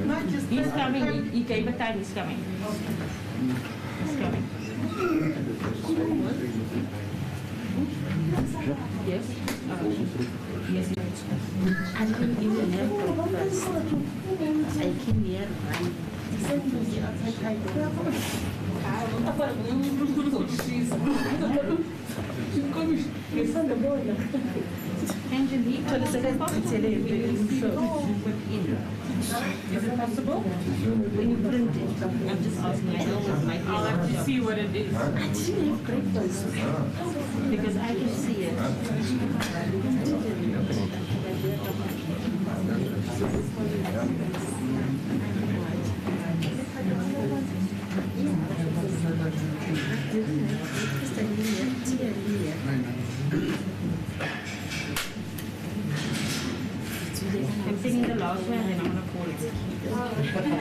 He's coming. He gave a time. He's coming. He's coming. Yes. Yes. I didn't even have breakfast. I came here and sent me outside. Angelique, is it possible? When you print it, I'm just asking. I'll have to see what it is. I didn't have breakfast Because I can see it. I'm singing the last one and then I'm going to call it.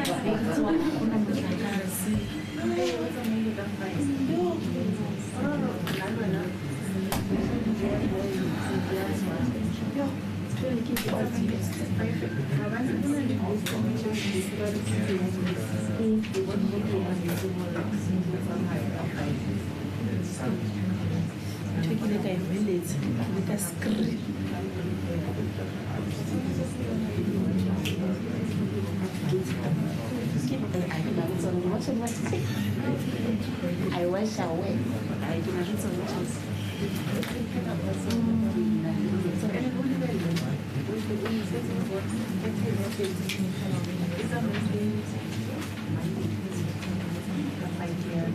Taking it a village with a screen. I wash away. I do not so much.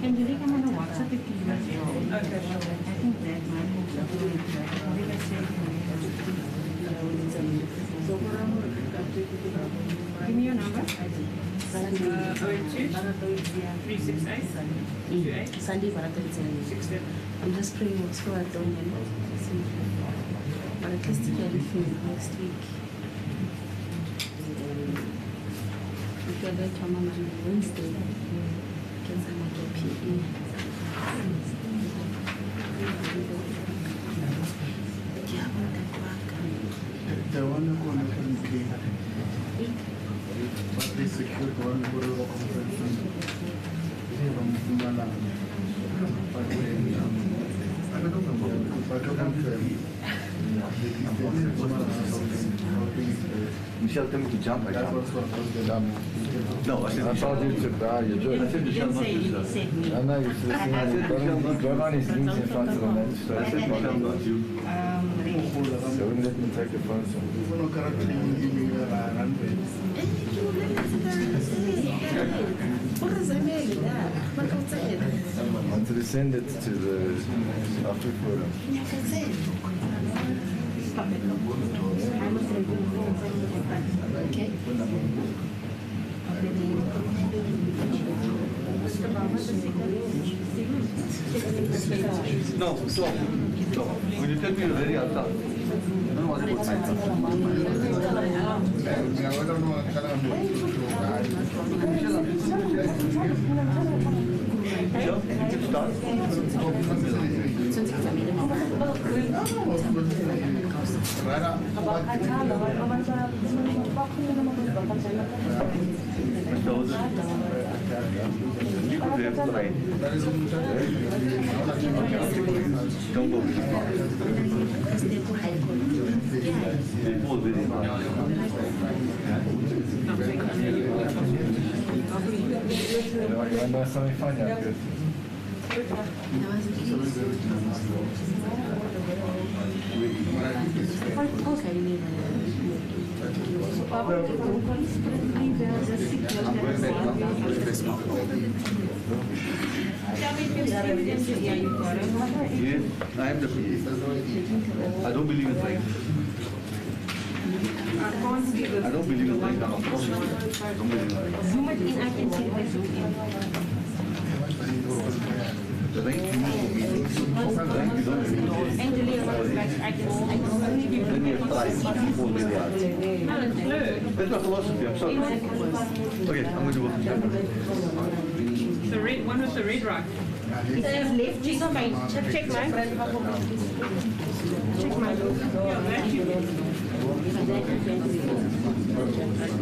Angelique, I'm going to WhatsApp it to you as well. Okay. I think that might be something Give me your number. 082-368-28. Sunday, I'm just praying what's for I don't know. But at least you can feel next week. If you're going to come on Wednesday, you can send out your PE. The one who can clean. But they secured one for the confrontation from Malawi. But I don't know but to confirm. Michelle, tell me to jump. That was what was the dam. No, I told you to bow your joy. I said Michelle not to He start. said me. I know you're listening. Going on his knees in front of the I magistrate. said Michelle not you. So wouldn't let me take a photo. Even though currently in Randburg. I wanted to send it to the after photo. Stop it. Okay. No, stop. When you tell me you're very alta, I don't know what about my Michelle, you can start. You could have tried. Don't go. They pull very hard. You want to know something funny? I'm good. Yes, I am the police. I don't believe in right. I don't believe in right. I don't believe in right. Zoom it in. I can see if I zoom in. The right thing is for me. Angelique, I can only give Then you have tried. Pull very hard. That's my philosophy. I'm sorry. Okay, I'm going to go. the red one with the red rock. It says left cheek pain. Check mine. Check mine.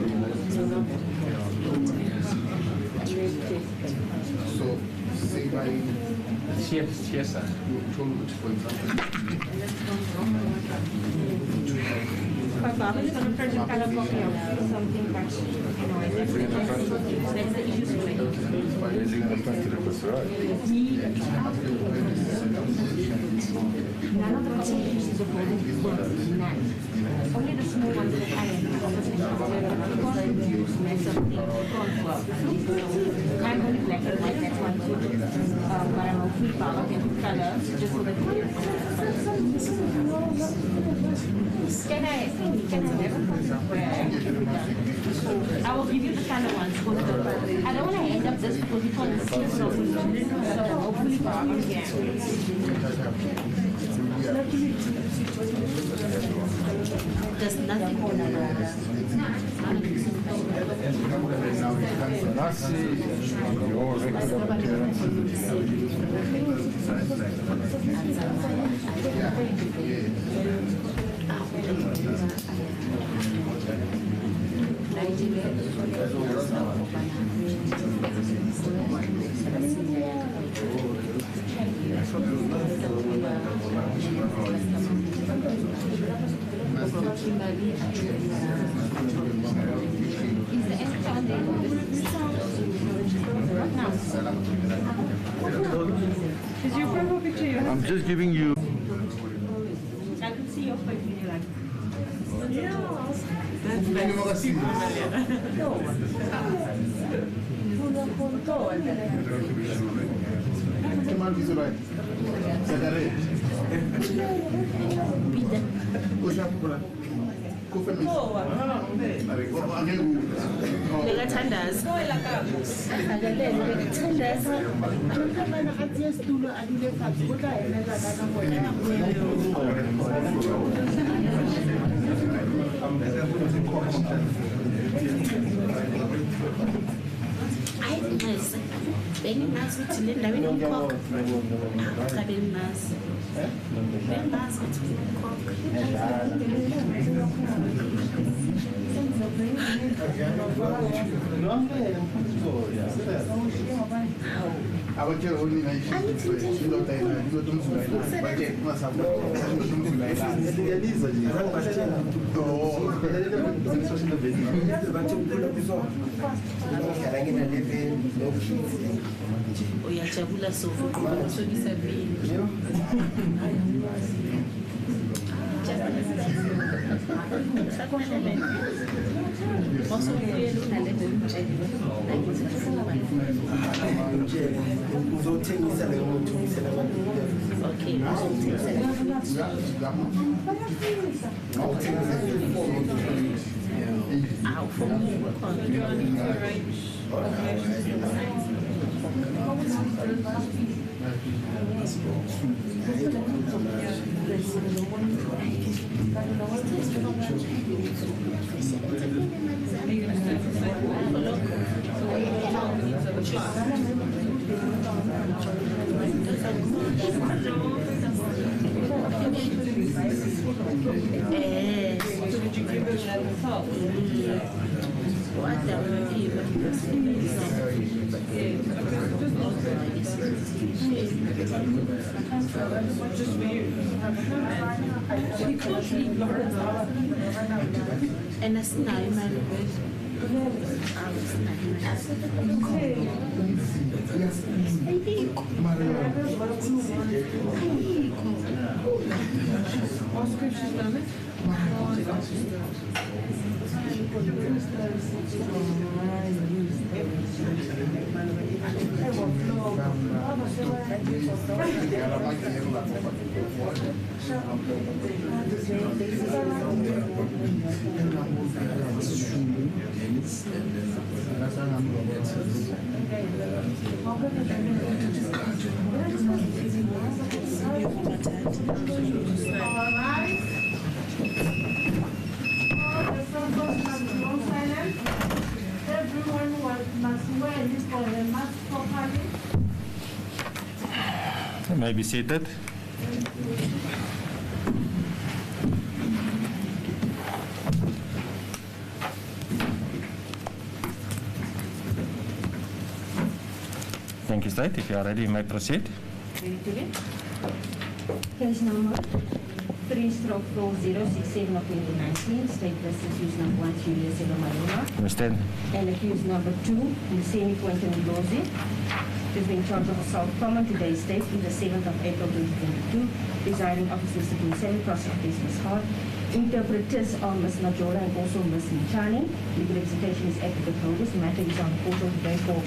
Yeah, Yes, sir. For example, Papa is going to print a copy of something that, that's the issue. by using the front to the procedure. None of the publications of the building work, none. Only the small ones that I am I'm only black and white, that's one too. But I'm a free power, okay, colors, just so that can I have I will give you the color ones. I don't want to end up this because it's on the seal, so hopefully power again. There's nothing to Nasi, your record of Is your profile picture your I'm just giving you. I can see your face when you're like, uyajabula sofu usokisa vini and that's not my You may be seated. Thank you, State. If you are ready, you may proceed. Ready to read? Case number 3/4067 of 2019, State versus accused number 1, Julia Silva Maluma, Understand? and accused number 2, Musemi Quentin Blozi, who's been charged of assault common to today's date in the 7th of April 2022. Presiding officer Mr. Kinsey, prosecutors Ms. Hart, interpreters are Ms. Najora and also Ms. Michani. Legal representation is Advocate Holders. The matter is on the portal today for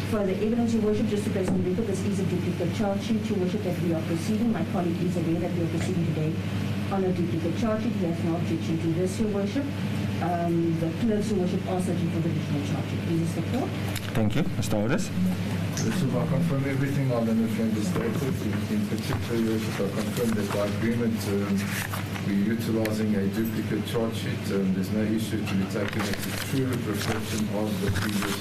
further evidence, Your Worship. Just to place on record, this is a duplicate charge sheet, Your Worship, that we are proceeding. My colleague is aware that we are proceeding today on a duplicate charge sheet. He has no objection to this, Your Worship. The clerks, Your Worship, are searching for the additional charge sheet. Please support. Thank you. Mr. Otis. Worship, I confirm everything our learned friend has stated. In particular, Your Worship, I confirm that by agreement we're utilising a duplicate charge sheet. There's no issue to be taken as a true reflection of the previous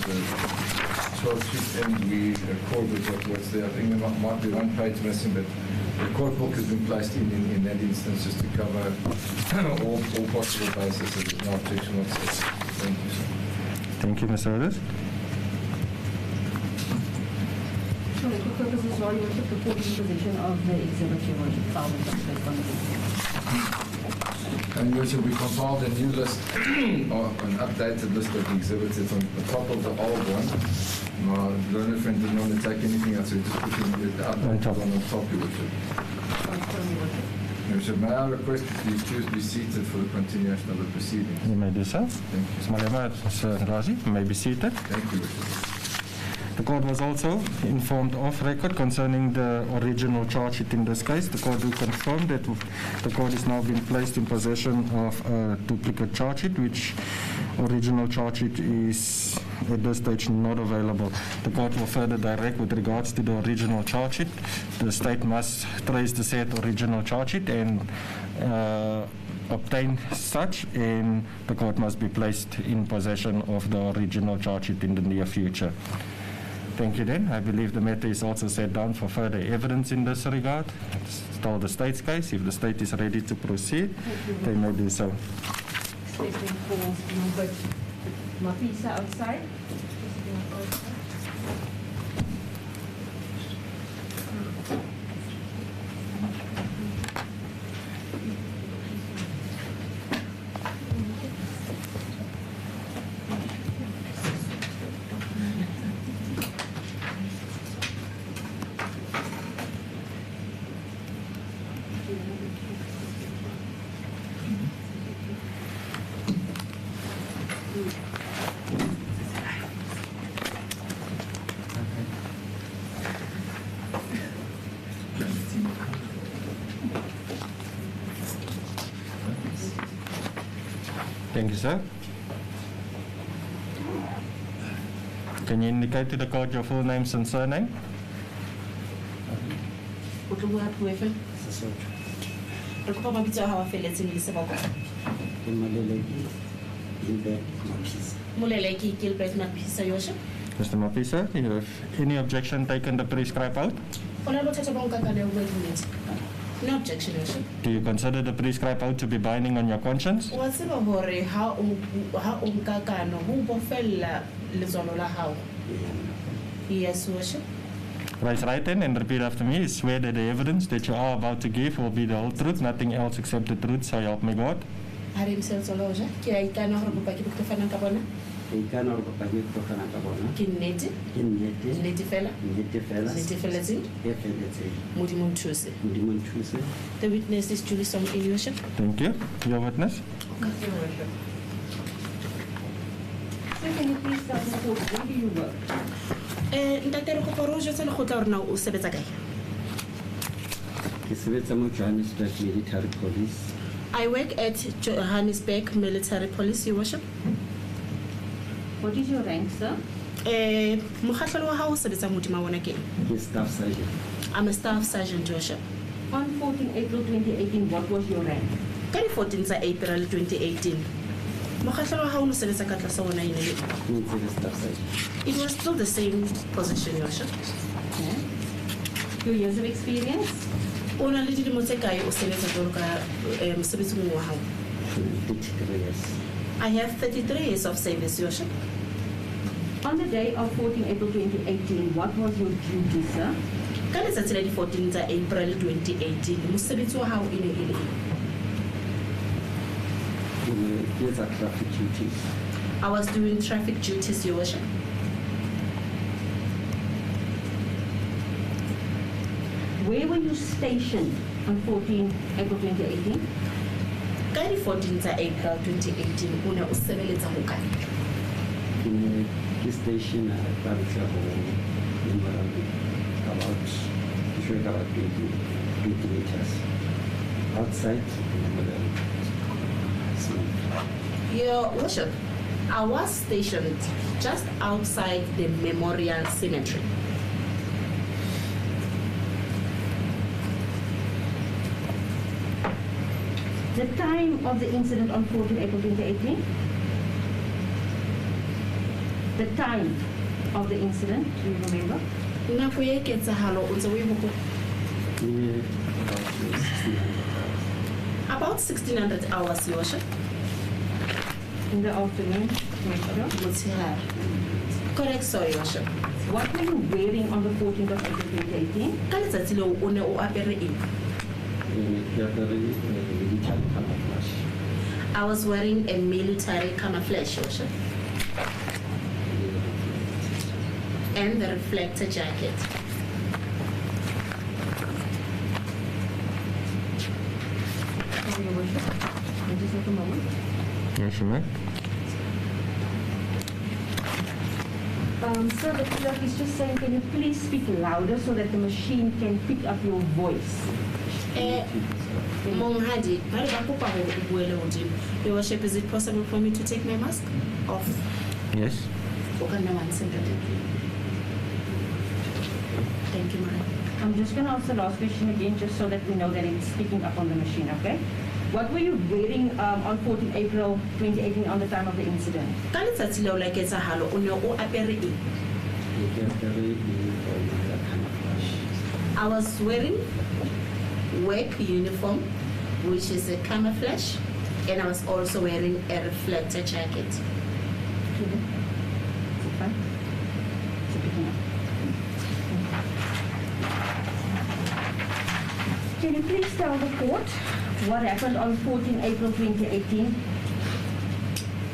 charge sheet, and we accord with what's there. I think there might be one page missing, but the court book has been placed in that instance just to cover all possible bases. So there's no objection whatsoever. Thank you, sir. Thank you, Mr. Otis. For record purposes, Your Worship, the court is in possession of the exhibit, Your Worship, filed with the on the And Your Worship, we compiled a new list, or an updated list of the exhibits. It's on the top of the old one. My learned friend didn't want to take anything else, so we just put the updated one on top, Your Worship. Your Worship, may I request that the accused be seated for the continuation of the proceedings? You may do so. Thank you. Ms. Malema, Sir Razi, you may be seated. Thank you, Your Worship. The court was also informed off record concerning the original charge sheet in this case. The court will confirm that the court is now being placed in possession of a duplicate charge sheet, which original charge sheet is at this stage not available. The court will further direct with regards to the original charge sheet. The state must trace the said original charge sheet and obtain such, and the court must be placed in possession of the original charge sheet in the near future. Thank you then. I believe the matter is also set down for further evidence in this regard. It's still the state's case. If the state is ready to proceed, they may do so. Statement for number Mapisa outside. Thank you, sir. Can you indicate to the court your full names and surname? Muleleki Gilbert Mapisa, Your Worship. Mr. Mapisa, do you have any objection taken the prescribed out? No objection, Your Worship. Do you consider the prescribed out to be binding on your conscience? What's the worry? How unkakano, who bofella Lizonola how? Yes, Your Worship. Raise right hand and repeat after me. Swear that the evidence that you are about to give will be the whole truth, nothing else except the truth, so help me God. Harim Selsoloja, Kiaitano Robaki Fanakabona, Kineti, Netifella, Netifellazin, Mudimuntuse. The witness is Julie Song, Your Worship. Thank you. Your witness? Sir, can you please tell the court where do you work? Ntatero Koporoja and Hotorno Usebezagai. Johannesburg Military Police. I work at Johannesburg Military Police, Your Worship. What is your rank, sir? Mukhatlwa house is a Mutimawanake. He's staff sergeant. I'm a staff sergeant, Your Worship. On 14 April 2018, what was your rank? 14 April 2018. Mukhatlwa house is a Katlasawana. He's staff sergeant. It was still the same position, Your Worship. Okay. 2 years of experience? Ona little Motekai or Senator Dolka Sabitu. 33 years. I have 33 years of service, Your Worship. On the day of 14 April 2018, what was your duty, sir? ka letsatsi la di 14 tsa April 2018 mosebetsi wa hao e ne e le eng? Here's our traffic duties. I was doing traffic duties, Your Worship. Where were you stationed on 14 April 2018? Ka di 14 tsa April 2018 o ne o sebeletsa ho kae? In the station, about 20 meters outside. Your Worship, I was stationed just outside the Memorial Cemetery. The time of the incident on 14 April 2018? The time of the incident, do you remember? Nako ya ketsahalo o ntse o e hopola? About 1600 hours, Your Worship. In the afternoon, Metro. Motshehare. Correct, sir, Your Worship. What were you wearing on the 14th of April 2018? Ka letsatsi leo o ne o apere eng? I was wearing a military camouflage, Your Worship. And the reflector jacket. Sorry, Your Worship. Just a moment. Yes, ma'am. Sir, the clerk is just saying, can you please speak louder so that the machine can pick up your voice? Monghadi, Your Worship, is it possible for me to take my mask off? Yes. Thank you, ma'am. I'm just going to ask the last question again, just so that we know that it's picking up on the machine, okay? What were you wearing on 14 April 2018 on the time of the incident? Ka letsatsi leo la ketsahalo o ne o apere eng? I was wearing work uniform, which is a camouflage, and I was also wearing a reflector jacket. Is it fine? Is it picking up? Can you please tell the court what happened on 14 April 2018?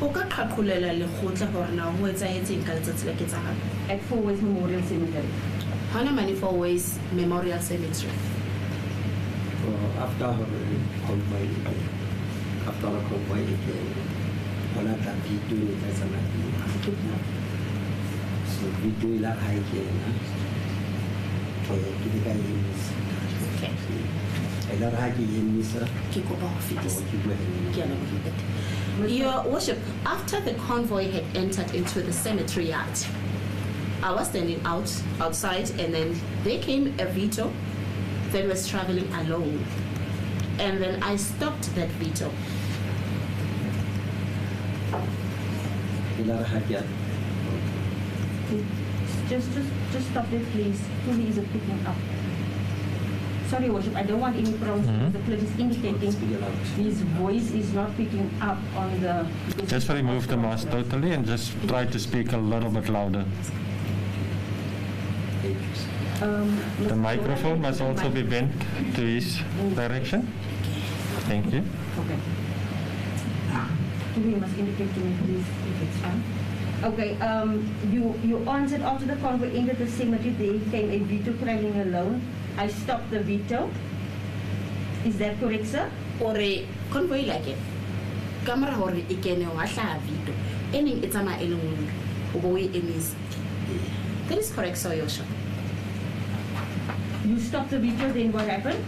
O ka qhaqholela lekgotla hore na ho etsahetseng ka letsatsi la ketsahalo? At Four Ways Memorial Cemetery. Hona mane Four Ways Memorial Cemetery. After the convoy, on a video as an idea. So video la hiking. Okay. Ke kopa ho fetisa. Ke a leboha. Your Worship, after the convoy had entered into the cemetery yard, I was standing outside, and then there came a Vito that was traveling alone. And then I stopped that Vito. Just stop it, please. Fully is it picking up? Sorry, Your Worship, I don't want any problems. The clerk is indicating his voice is not picking up on the... Just remove the mask totally and just try to speak a little bit louder. The microphone must also be bent to his direction. Thank you. Okay. You must indicate to me, please, if it's fine. Okay, you answered after the convoy entered the cemetery, there came a Vito traveling alone. I stopped the Vito. Is that correct, sir? Ore convoy like it. Camera hore ikene wa hla Vito. Ening etsama e le nngwe. O bo e emisa. That is correct, sir, Your Worship. You stopped the Vito, then what happened?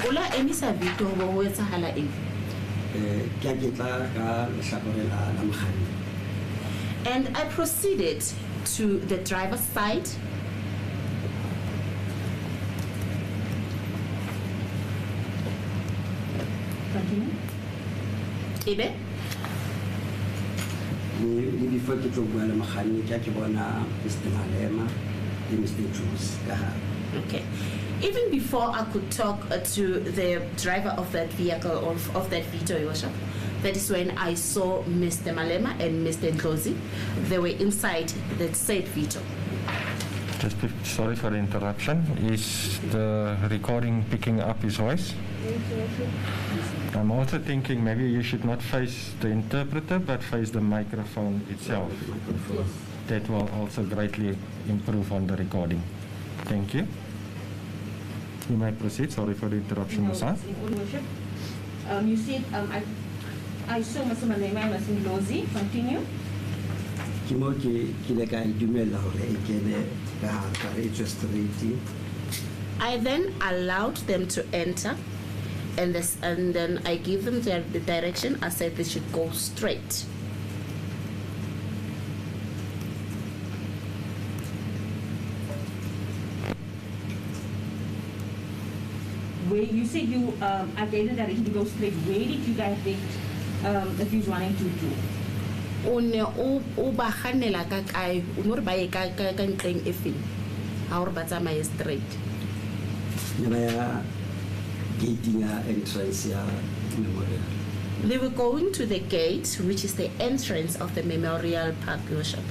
Ola emisa Vito ho bo ho etsahala eng? And I proceeded to the driver's side. Continue. Ebe? Before ke tlo bua le mokganni ke bona Mr. Malema le Mr. Juice ka hare. Okay. Even before I could talk to the driver of that vehicle, or of that Vito, Your Worship, that is when I saw Mr. Malema and Mr. Ndlozi. They were inside that said Vito. Sorry for the interruption. Is the recording picking up his voice? I'm also thinking maybe you should not face the interpreter, but face the microphone itself. That will also greatly improve on the recording. Thank you. You may proceed. Sorry for the interruption, Musa. Your Worship, you said, I saw Mr. Malema and Mr. Lozi. Continue. I then allowed them to enter, and then I gave them the direction. I said they should go straight. Where you said you, I gave them direction to go straight. Where did you guys think that you was wanting to do? O ne o ba khanela ka kae o no re ba ye ka ntleng e feng ha o re ba tsamaye straight. They were going to the gate, which is the entrance of the Memorial Park, Worship.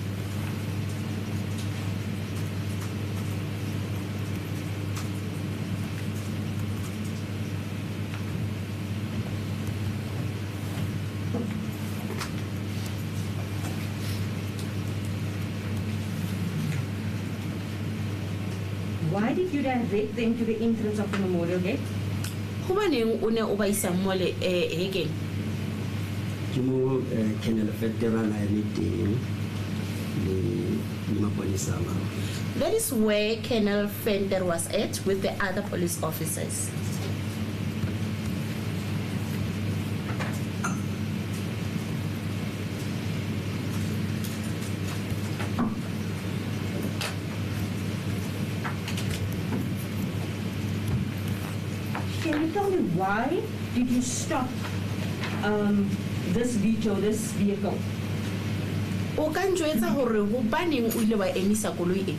Why did you direct them to the entrance of the memorial gate? Hobaneng o ne o ba isa mo le hekeng? That is where Colonel Fender was at with the other police officers. Can you tell me why did you stop this vehicle? O ka ntjwetsa hore hobaneng o ile wa emisa koloi e?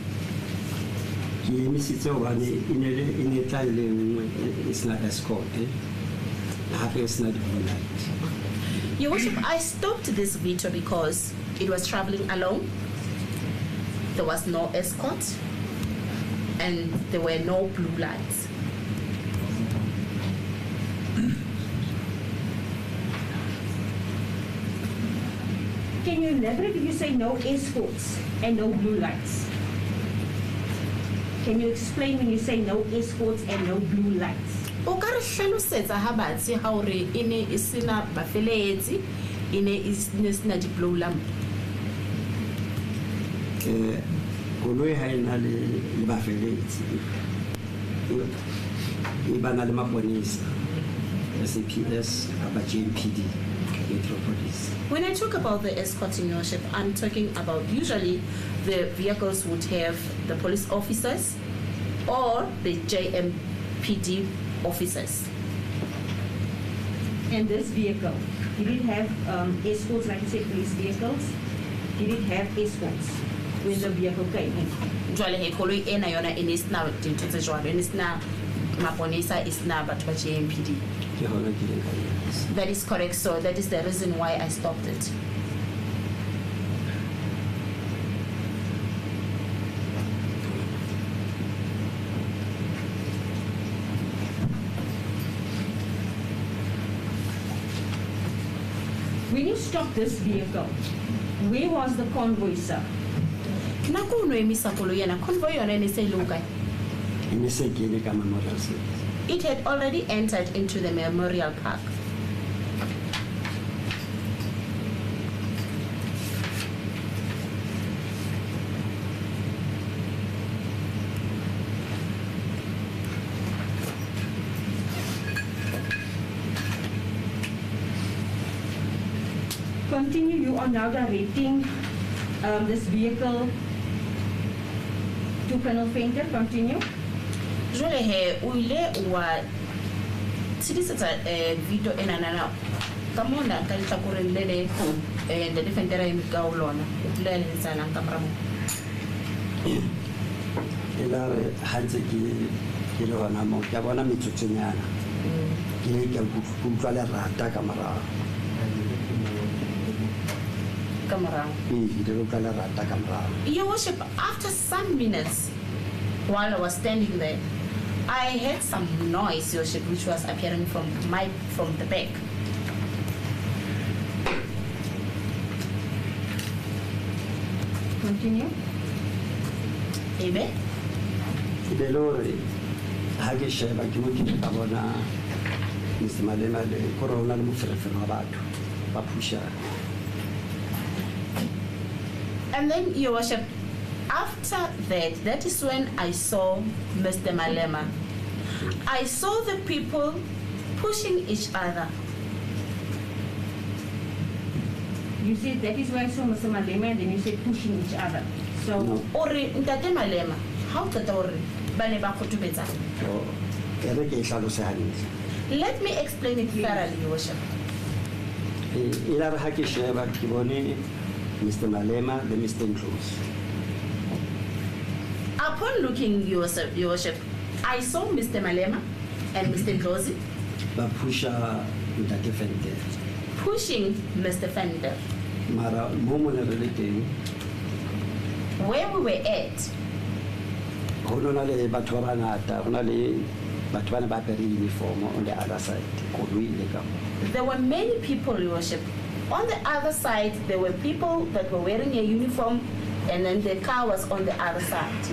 Your Worship, I stopped this vehicle because it was traveling alone. There was no escort and there were no blue lights. Can you elaborate if you say no escorts and no blue lights? Can you explain when you say no escorts and no blue lights? O ka re hlalosetsa ha batsi ha hore ene e sena bafelehetsi ene e sena di blue lamp. Koloi ha ena le bafelehetsi e bana le maponisa SAPS kapa JMPD. When I talk about the escorting, Your Worship, I'm talking about usually the vehicles would have the police officers or the JMPD officers. And this vehicle, did it have escorts, like you said, police vehicles? Did it have escorts when the vehicle came in? Jwale he koloi ena yona ene sna dintho tse jwalo ene sna maponisa isna batho ba JMPD. That is correct, so that is the reason why I stopped it. When you stopped this vehicle, where was the convoy, sir? Nako no emisa koloi yana convoy yona ene se loka. It had already entered into the Memorial Park. Continue, you are now directing this vehicle to Colonel Fender. Continue. Jole he o ile wa tshedisetsa video ena nana ka mona ka tlhakoreng le le the defender e ka o lona o tla le tsana ka mara mo ela hantse ke le hona mo ke bona metsotsenyana ke le ke utlwa le rata ka mara Your Worship, after some minutes while I was standing there, I heard some noise, Your Worship, which was appearing from the back. Continue. Amen. be le gore ga ke sheba ke mo ke ka bona Mr. Malema le gore o na le moferefere wa batho ba pushang. And then, Your Worship, after that is when I saw Mr. Malema. I saw the people pushing each other. You said that is why I saw Mr. Malema, and then you said pushing each other. So, No. Ore ntate Malema, how tata ore ba ne ba khotubetsa? E re ke e hlalose hantle. Let me explain it thoroughly, Your Worship. E la re ga ke sheba ke bone Mr. Malema le Mr. Ndlozi. Upon looking, Your Worship, I saw Mr. Malema and Mr. Ndlozi ba pusha ntate Venter. pushing Mr. Fender. Mara mo mo ne re le teng Where we were at, go na le batho ba bangata go na le batho ba ne ba apere uniform on the other side koloi le ka mo. there were many people, Your Worship. On the other side, there were people that were wearing a uniform, and then the car was on the other side.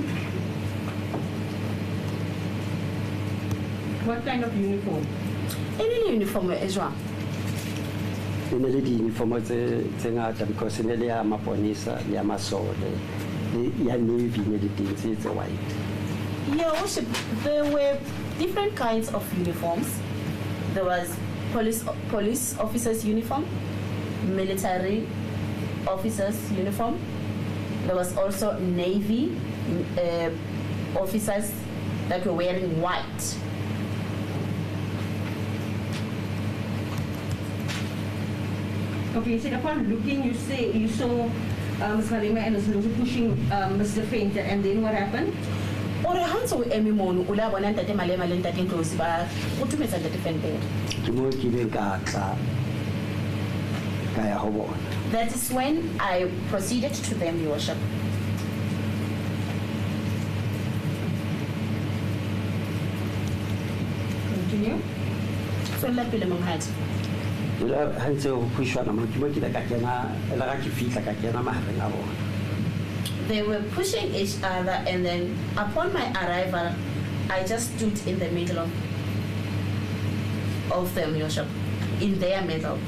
what kind of uniform? Any uniform as well. E ne le di-uniform tse ngata because e ne le ya maponisa le ya masole le ya navy ne le teng tse white. Your Worship, there were different kinds of uniforms. There was police officers' uniform, military officers' uniform. There was also Navy officers that were wearing white. Okay, you said upon looking, you saw Ms. Malema and Ms. Ndlozi pushing Mr. Venter, and then what happened? Ore hanso emi mono ula bona ntate Malema le ntate Ndlozi ba utumetsa ntate Venter. Ke mo ke ileng ka tla ka ya go bona. That is when I proceeded to them, Your Worship. Continue. So let me monghadi. Ela ha ntse go pushwana mo ke mo ke ka kena ela ga ke fitla ka kena mahareng a bona. They were pushing each other, and then upon my arrival, I just stood in the middle of them, Your Worship, in their middle.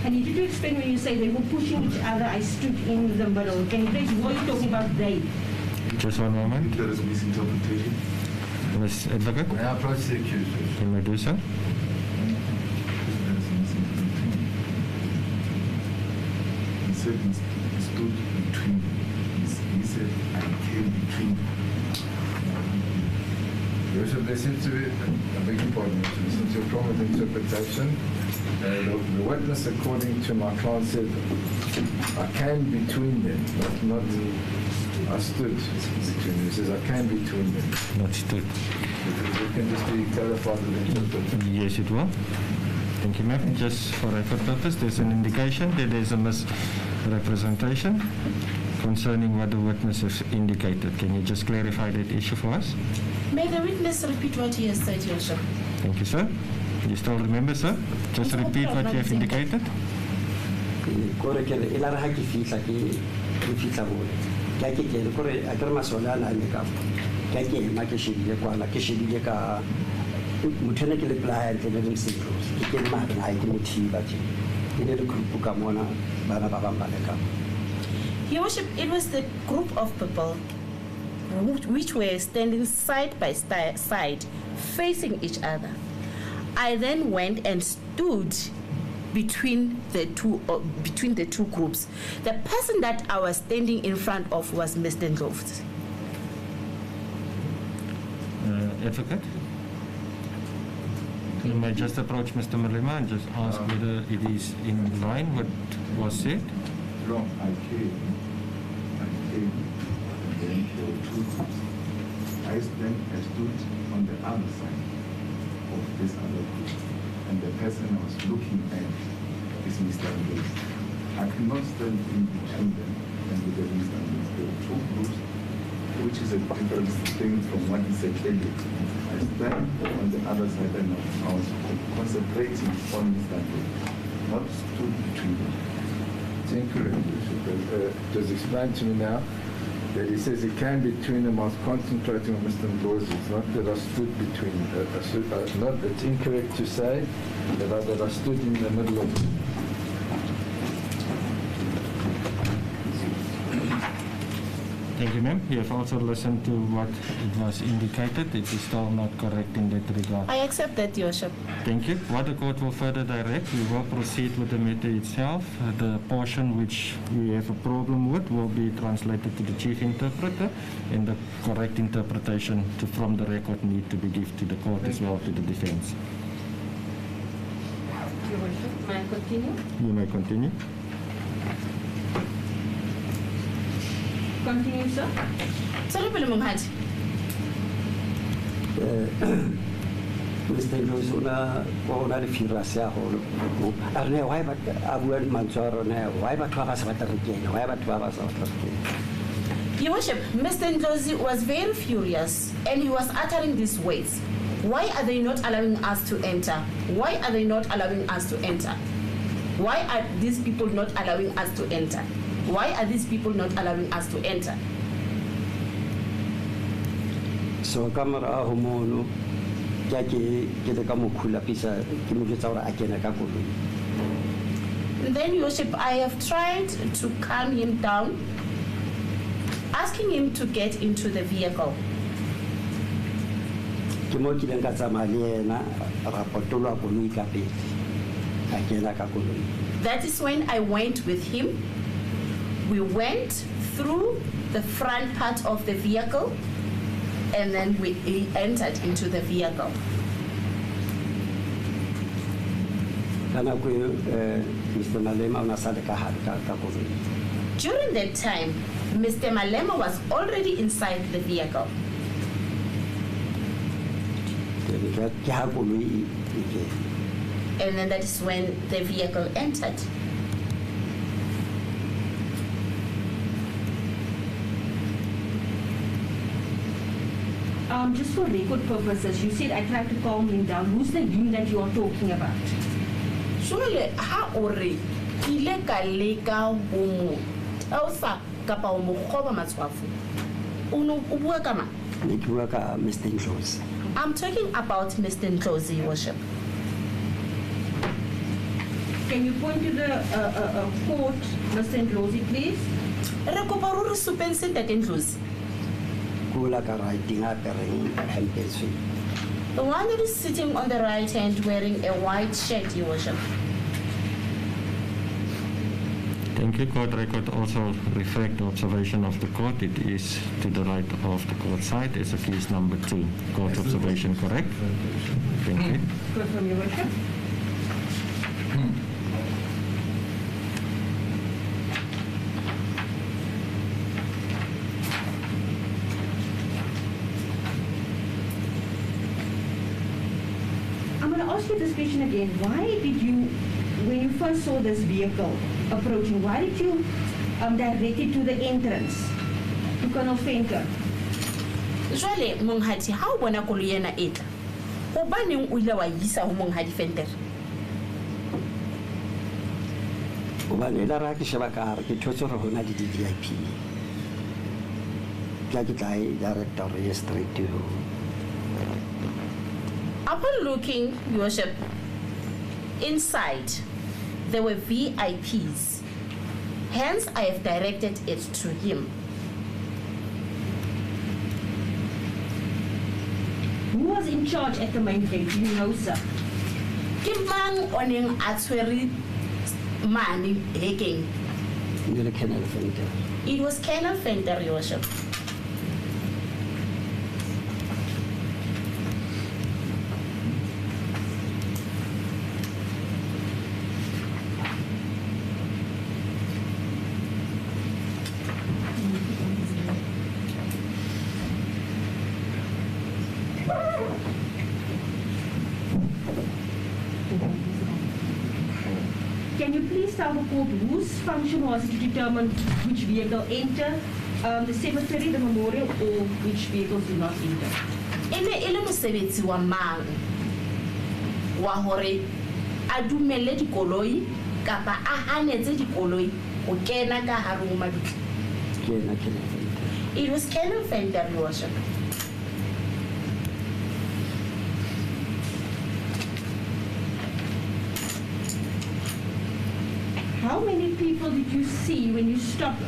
And you did explain when you say they were pushing each other, I stood in the middle. Can you please, what are you talking about they? Just one moment. There is misinterpretation. Ms. Advocate, May I approach the accused? you may do so. There is misinterpretation. He said he stood between. He said, I came between. Your Worship, there seems to be, I beg your pardon, there seems to be a problem with interpretation. The witness, according to my client, said, I came between them, not I stood between them. He says, I came between them. Not stood. It can just be clarified with interpretation. Yes, it will. Thank you, ma'am. Just for record purpose, there's an indication that there's a misrepresentation concerning what the witness has indicated. Can you just clarify that issue for us? May the witness repeat what he has said, Your Worship. Thank you, sir. You still remember, sir? Just repeat what you have indicated. Kore ke re ela re ha ke fitla ke fitla mo. Ka ke le kore a ke re masole a la ne ka. Ka ke ma ke shebile kwana ke shebile ka motho ne ke le client le le msitlos. Ke le ma ha ke mothiba ke. Ke le group ka mona bana ba bang ba le ka. Your Worship, it was the group of people which were standing side by side, facing each other. I then went and stood between the two groups. The person that I was standing in front of was Mr. Ndlozi. Advocate? You may just approach Mr. Malema and just ask whether it is in line what was said. No, I came, and then there were two groups. I stood on the other side of this other group, and the person I was looking at is Mr. Ndlozi. I cannot stand in between them and with the instance. The two groups, which is a different thing from what he said earlier. I stand on the other side and I was concentrating on this standard, not stood between them. It's incorrect. Just explain to me now that he says he came between them. I was concentrating on Mr. Ndlozi. It's not that I stood between. It's incorrect to say that I stood in the middle of them. Thank you, ma'am. You have also listened to what it was indicated. It is still not correct in that regard. I accept that, Your Worship. Thank you. What the court will further direct, we will proceed with the matter itself. The portion which we have a problem with will be translated to the chief interpreter, and the correct interpretation from the record need to be given to the court as well to the defense. Your Worship, may I continue? You may continue. Continue, sir. Sorry, Pele Monghadi. Mr. Ndlozi o na le furious ya holo a re ne why ba a bua mantswaro ne why batho ba ba sa batla re kene why batho ba ba sa batla re kene. Your Worship, Mr. Ndlozi was very furious and he was uttering these words. Why are they not allowing us to enter? Why are they not allowing us to enter? Why are these people not allowing us to enter? Why are these people not allowing us to enter? So kamera ho mono ke le ka mokhula pisa ke mo jwetsa hore a kena ka koloi. Then, Your Worship, I have tried to calm him down, asking him to get into the vehicle. Ke mo kileng ka tsamaya le yena ra potolwa koloi ka pele a kena ka koloi. That is when I went with him. We went through the front part of the vehicle and then he entered into the vehicle. Kana ko Mr. Malema ona sa le ka hare ka koloi. During that time, Mr. Malema was already inside the vehicle. Ke ha koloi And then that is when the vehicle entered. Just for record purposes, you said I tried to calm him down. Who's the him that you are talking about? Surely, how ore ile ka leka bomo tausa kapa o mo khoba matswafu uno o bua ka mang? ne ke bua ka Mr. Ndlozi. I'm talking about Mr. Ndlozi, Your Worship. Can you point to the court, Mr. Ndlozi, please? Re kopa ruri supense Ntate Ndlozi. Kula ka writing a pereng hempetswe. The one that is sitting on the right hand wearing a white shirt, Your Worship. Thank you. Court record also reflect the observation of the court. It is to the right of the court side. It's a case number 2. Court observation correct? Thank you. Confirm, Your Worship. I'm going to ask you this question again. Why did you, when you first saw this vehicle approaching, why did you direct it to the entrance, to Colonel Fenter? Jwale Monghadi, ha o bona koloi ena e tla. Hobaneng o ile wa isa ho Monghadi Venter? Hobane la ra ke sheba ka hare ke thotse hore hona le di-VIP. Ke tla e direct hore straight to Upon looking, Your Worship, inside there were VIPs. Hence, I have directed it to him. Who was in charge at the main gate? Do you know, sir? Ke mang o neng a tshwere mane hekeng? le Colonel Fenter. It was Colonel Fenter, Your Worship. Can you please tell the court whose function was it to determine which vehicle enter the cemetery, the memorial, or which vehicles do not enter? E ne e le mosebetsi wa mang wa hore a dumelle dikoloi kapa a hanetse dikoloi ho kena ka hare ho mabitla? ke yena Kenneth Venter. It was Kenneth Venter, Your Worship. How many people did you see when you stopped